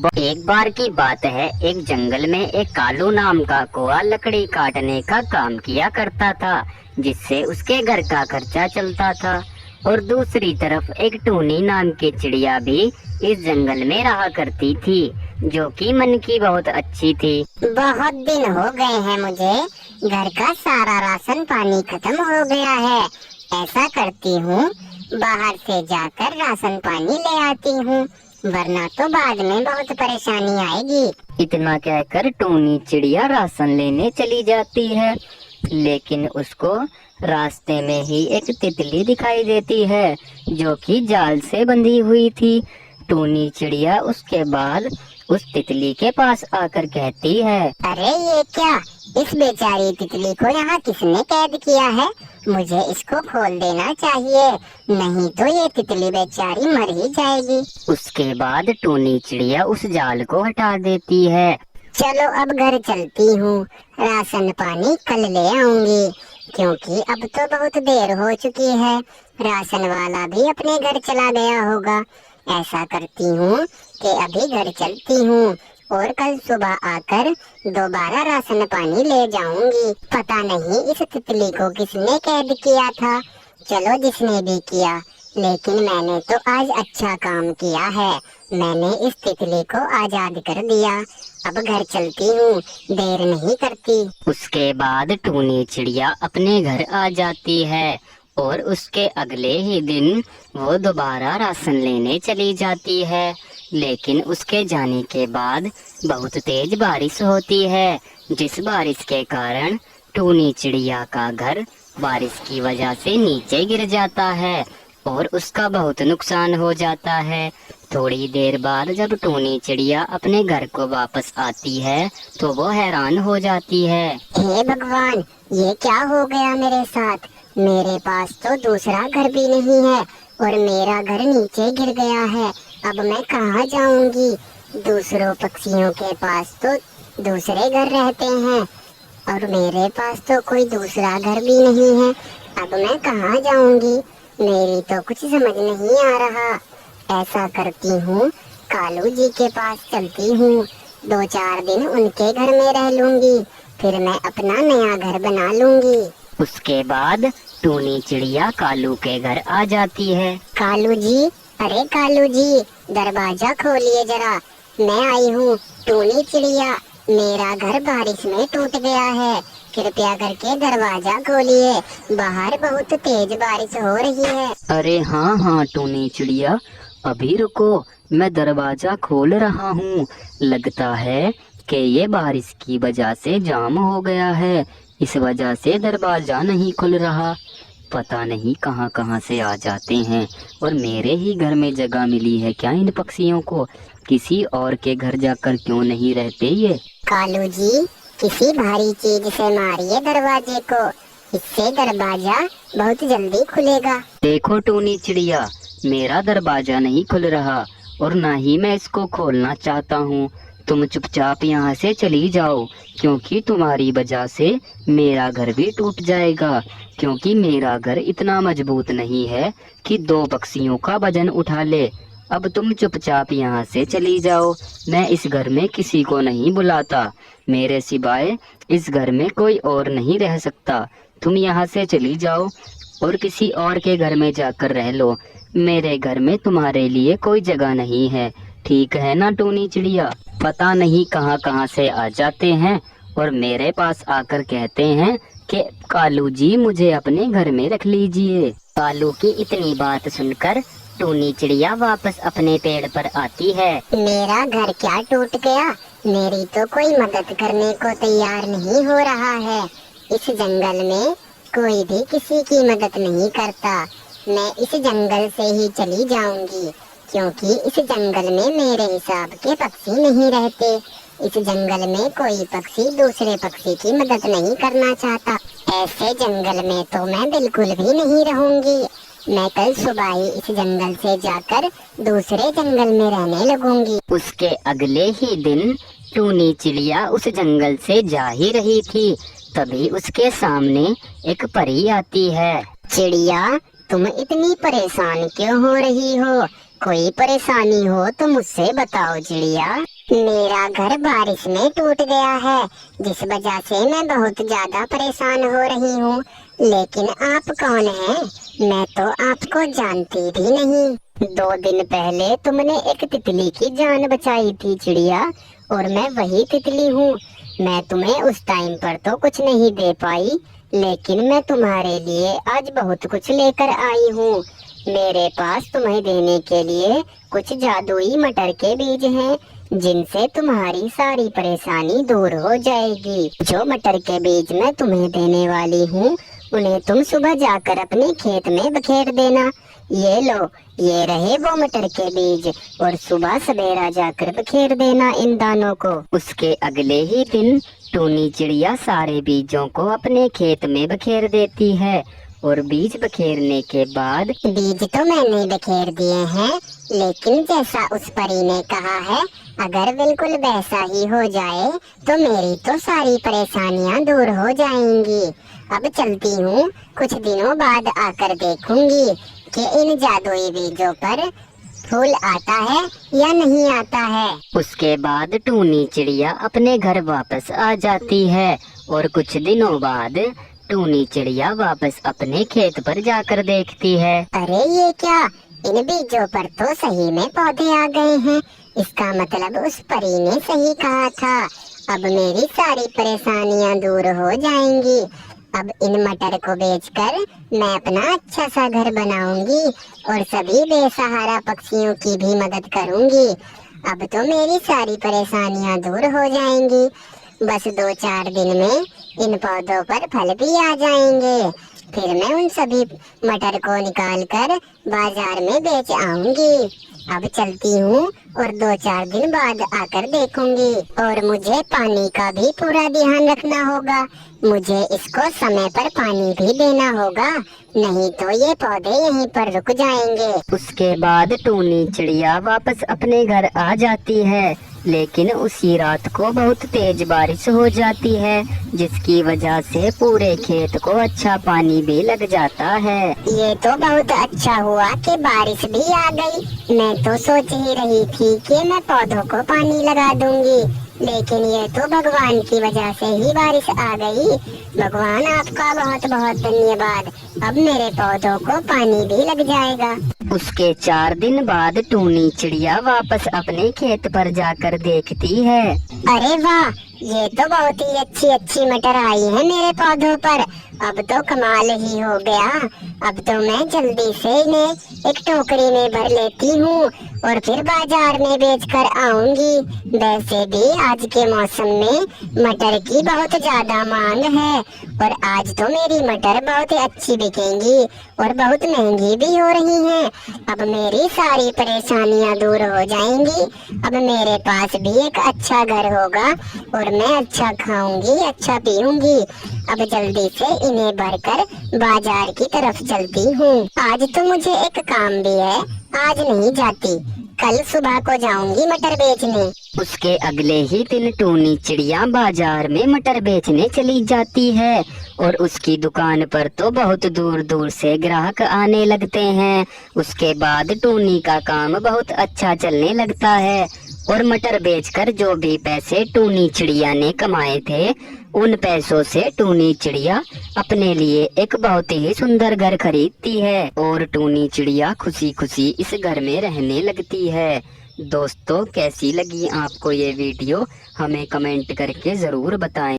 एक बार की बात है, एक जंगल में एक कालू नाम का कौआ लकड़ी काटने का काम किया करता था, जिससे उसके घर का खर्चा चलता था। और दूसरी तरफ एक टूनी नाम की चिड़िया भी इस जंगल में रहा करती थी, जो कि मन की बहुत अच्छी थी। बहुत दिन हो गए हैं मुझे, घर का सारा राशन पानी खत्म हो गया है। ऐसा करती हूँ, बाहर से जाकर राशन पानी ले आती हूँ, वरना तो बाद में बहुत परेशानी आएगी। इतना कहकर टूनी चिड़िया राशन लेने चली जाती है, लेकिन उसको रास्ते में ही एक तितली दिखाई देती है, जो कि जाल से बंधी हुई थी। टूनी चिड़िया उसके बाद उस तितली के पास आकर कहती है, अरे ये क्या, इस बेचारी तितली को यहाँ किसने कैद किया है? मुझे इसको खोल देना चाहिए, नहीं तो ये तितली बेचारी मर ही जाएगी। उसके बाद टूनी चिड़िया उस जाल को हटा देती है। चलो अब घर चलती हूँ, राशन पानी कल ले आऊंगी, क्योंकि अब तो बहुत देर हो चुकी है। राशन वाला भी अपने घर चला गया होगा। ऐसा करती हूँ कि अभी घर चलती हूँ और कल सुबह आकर दोबारा राशन पानी ले जाऊंगी। पता नहीं इस तितली को किसने कैद किया था। चलो जिसने भी किया, लेकिन मैंने तो आज अच्छा काम किया है। मैंने इस तितली को आजाद कर दिया। अब घर चलती हूँ, देर नहीं करती। उसके बाद टूनी चिड़िया अपने घर आ जाती है और उसके अगले ही दिन वो दोबारा राशन लेने चली जाती है। लेकिन उसके जाने के बाद बहुत तेज बारिश होती है, जिस बारिश के कारण टूनी चिड़िया का घर बारिश की वजह से नीचे गिर जाता है और उसका बहुत नुकसान हो जाता है। थोड़ी देर बाद जब टूनी चिड़िया अपने घर को वापस आती है तो वो हैरान हो जाती है। हे भगवान, ये क्या हो गया मेरे साथ? मेरे पास तो दूसरा घर भी नहीं है और मेरा घर नीचे गिर गया है। अब मैं कहाँ जाऊंगी? दूसरों पक्षियों के पास तो दूसरे घर रहते हैं और मेरे पास तो कोई दूसरा घर भी नहीं है। अब मैं कहाँ जाऊंगी? मेरी तो कुछ समझ नहीं आ रहा। ऐसा करती हूँ, कालू जी के पास चलती हूँ, 2-4 दिन उनके घर में रह लूंगी, फिर मैं अपना नया घर बना लूंगी। उसके बाद टूनी चिड़िया कालू के घर आ जाती है। कालू जी, अरे कालू जी, दरवाजा खोलिए जरा, मैं आई हूँ टूनी चिड़िया। मेरा घर बारिश में टूट गया है, कृपया करके दरवाजा खोलिए, बाहर बहुत तेज बारिश हो रही है। अरे हाँ हाँ टूनी चिड़िया, अभी रुको, मैं दरवाजा खोल रहा हूँ। लगता है कि ये बारिश की वजह से जाम हो गया है, इस वजह से दरवाजा नहीं खुल रहा। पता नहीं कहाँ कहाँ से आ जाते हैं, और मेरे ही घर में जगह मिली है क्या इन पक्षियों को? किसी और के घर जाकर क्यों नहीं रहते ये? कालू जी, किसी भारी चीज से मारिए दरवाजे को, इससे दरवाजा बहुत जल्दी खुलेगा। देखो टूनी चिड़िया, मेरा दरवाजा नहीं खुल रहा और ना ही मैं इसको खोलना चाहता हूँ। तुम चुपचाप यहाँ से चली जाओ, क्योंकि तुम्हारी वजह से मेरा घर भी टूट जाएगा। क्योंकि मेरा घर इतना मजबूत नहीं है कि 2 पक्षियों का वजन उठा ले। अब तुम चुपचाप यहाँ से चली जाओ। मैं इस घर में किसी को नहीं बुलाता, मेरे सिवाय इस घर में कोई और नहीं रह सकता। तुम यहाँ से चली जाओ और किसी और के घर में जाकर रह लो। मेरे घर में तुम्हारे लिए कोई जगह नहीं है, ठीक है ना टूनी चिड़िया? पता नहीं कहाँ कहाँ से आ जाते हैं और मेरे पास आकर कहते हैं कि कालू जी मुझे अपने घर में रख लीजिए। कालू की इतनी बात सुनकर टूनी चिड़िया वापस अपने पेड़ पर आती है। मेरा घर क्या टूट गया? मेरी तो कोई मदद करने को तैयार नहीं हो रहा है। इस जंगल में कोई भी किसी की मदद नहीं करता। मैं इस जंगल से ही चली जाऊंगी, क्योंकि इस जंगल में मेरे हिसाब के पक्षी नहीं रहते। इस जंगल में कोई पक्षी दूसरे पक्षी की मदद नहीं करना चाहता। ऐसे जंगल में तो मैं बिल्कुल भी नहीं रहूंगी। मैं कल सुबह ही इस जंगल से जाकर दूसरे जंगल में रहने लगूंगी। उसके अगले ही दिन टूनी चिड़िया उस जंगल से जा ही रही थी, तभी उसके सामने एक परी आती है। चिड़िया, तुम इतनी परेशान क्यों हो रही हो? कोई परेशानी हो तो मुझसे बताओ चिड़िया। मेरा घर बारिश में टूट गया है, जिस वजह से मैं बहुत ज्यादा परेशान हो रही हूँ। लेकिन आप कौन हैं? मैं तो आपको जानती भी नहीं। 2 दिन पहले तुमने एक तितली की जान बचाई थी चिड़िया, और मैं वही तितली हूँ। मैं तुम्हें उस टाइम पर तो कुछ नहीं दे पाई, लेकिन मैं तुम्हारे लिए आज बहुत कुछ लेकर आई हूँ। मेरे पास तुम्हें देने के लिए कुछ जादुई मटर के बीज हैं, जिनसे तुम्हारी सारी परेशानी दूर हो जाएगी। जो मटर के बीज मैं तुम्हें देने वाली हूँ, उन्हें तुम सुबह जाकर अपने खेत में बखेर देना। ये लो, ये रहे वो मटर के बीज, और सुबह सवेरा जाकर बखेर देना इन दानों को। उसके अगले ही दिन टूनी चिड़िया सारे बीजों को अपने खेत में बखेर देती है, और बीज बखेरने के बाद बीज तो मैंने बखेर दिए हैं, लेकिन जैसा उस परी ने कहा है, अगर बिल्कुल वैसा ही हो जाए तो मेरी तो सारी परेशानियां दूर हो जाएंगी। अब चलती हूँ, कुछ दिनों बाद आकर देखूंगी कि इन जादुई बीजों पर फूल आता है या नहीं आता है। उसके बाद टूनी चिड़िया अपने घर वापस आ जाती है, और कुछ दिनों बाद टूनी चिड़िया वापस अपने खेत पर जाकर देखती है। अरे ये क्या, इन बीजों पर तो सही में पौधे आ गए हैं। इसका मतलब उस परी ने सही कहा था। अब मेरी सारी परेशानियां दूर हो जाएंगी। अब इन मटर को बेचकर मैं अपना अच्छा सा घर बनाऊंगी, और सभी बेसहारा पक्षियों की भी मदद करूंगी। अब तो मेरी सारी परेशानियां दूर हो जाएंगी। बस 2-4 दिन में इन पौधों पर फल भी आ जाएंगे। फिर मैं उन सभी मटर को निकाल कर बाजार में बेच आऊंगी। अब चलती हूँ, और 2-4 दिन बाद आकर देखूंगी। और मुझे पानी का भी पूरा ध्यान रखना होगा। मुझे इसको समय पर पानी भी देना होगा, नहीं तो ये पौधे यहीं पर रुक जाएंगे। उसके बाद टूनी चिड़िया वापस अपने घर आ जाती है, लेकिन उसी रात को बहुत तेज बारिश हो जाती है, जिसकी वजह से पूरे खेत को अच्छा पानी भी लग जाता है। ये तो बहुत अच्छा हुआ कि बारिश भी आ गई। मैं तो सोच ही रही थी कि मैं पौधों को पानी लगा दूंगी, लेकिन ये तो भगवान की वजह से ही बारिश आ गई। भगवान आपका बहुत बहुत धन्यवाद। अब मेरे पौधों को पानी भी लग जाएगा। उसके 4 दिन बाद टूनी चिड़िया वापस अपने खेत पर जाकर देखती है। अरे वाह, ये तो बहुत ही अच्छी अच्छी मटर आई है मेरे पौधों पर। अब तो कमाल ही हो गया। अब तो मैं जल्दी से इन्हें एक टोकरी में भर लेती हूँ, और फिर बाजार में बेच कर आऊंगी। वैसे भी आज के मौसम में मटर की बहुत ज्यादा मांग है, और आज तो मेरी मटर बहुत ही अच्छी बिकेंगी और बहुत महंगी भी हो रही हैं। अब मेरी सारी परेशानियां दूर हो जाएंगी। अब मेरे पास भी एक अच्छा घर होगा, और मैं अच्छा खाऊंगी, अच्छा पीऊंगी। अब जल्दी से इन्हें भरकर बाजार की तरफ चलती हूँ। आज तो मुझे एक काम भी है, आज नहीं जाती, कल सुबह को जाऊंगी मटर बेचने। उसके अगले ही दिन टूनी चिड़िया बाजार में मटर बेचने चली जाती है, और उसकी दुकान पर तो बहुत दूर दूर से ग्राहक आने लगते हैं। उसके बाद टूनी का काम बहुत अच्छा चलने लगता है, और मटर बेचकर जो भी पैसे टूनी चिड़िया ने कमाए थे, उन पैसों से टूनी चिड़िया अपने लिए एक बहुत ही सुंदर घर खरीदती है, और टूनी चिड़िया खुशी खुशी इस घर में रहने लगती है। दोस्तों, कैसी लगी आपको ये वीडियो, हमें कमेंट करके जरूर बताएं।